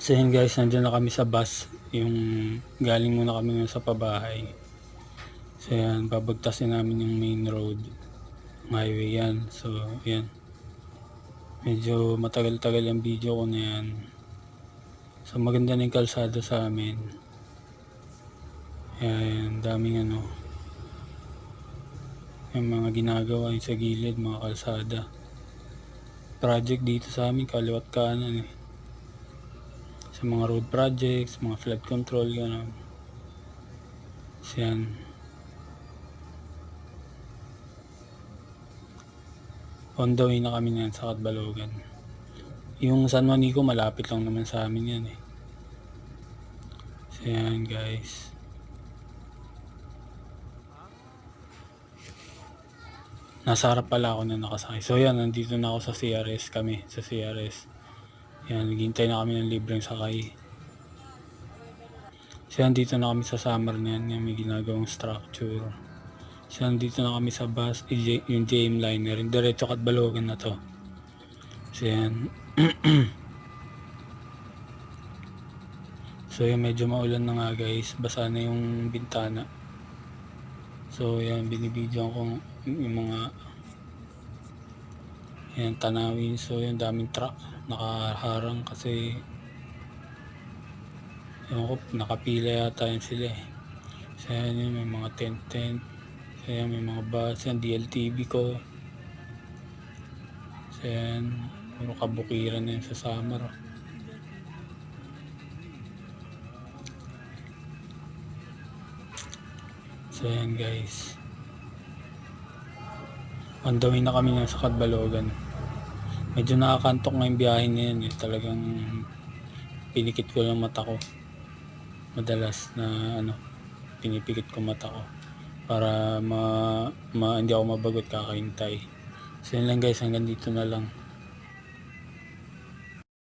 So yun guys, nandiyan na kami sa bus. Yung galing muna kami ngayon sa pabahay. So yan, babagtasin namin yung main road. Highway yan. So yan. Medyo matagal-tagal yung video ko na yan. So maganda na yung kalsada sa amin. Yan, daming yung mga ginagawa yung sa gilid, mga kalsada. Project dito sa amin, kaliwat kanan eh. Sa mga road projects, mga flood control, gano'n. So yan. On the way na kami na sa Catbalogan. Yung San Juanico, malapit lang naman sa amin yan eh. So yan guys. Nasa harap pala ako na nakasakay. So yan, nandito na ako sa CRS kami. Sa CRS. Yan, naghihintay na kami ng libreng sakay. So yan, dito na kami sa summer na yan. Yan, may ginagawang structure. So nandito na kami sa bus, yung JM Liner. Yung diretso Catbalogan na to. So yan. So yan, medyo maulan na nga guys. Basa na yung bintana. So yan, binibidyoan ko yung mga yan, tanawin. So yan, daming truck nakaharang kasi ewan ko, nakapila yata yun sila eh. So yan, yun, may mga tent. So yan, may mga bus. Yan, DLTV ko. So yan, puro kabukiran na yun sa summer. So yan guys, on the way na kami na sa Catbalogan. Medyo nakakantok nga yung biyahe na yan eh. Talagang pinikit ko lang mata ko madalas na pinipikit ko mata ko para hindi ako mabagot kakahintay. So yun lang guys, hanggang dito na lang.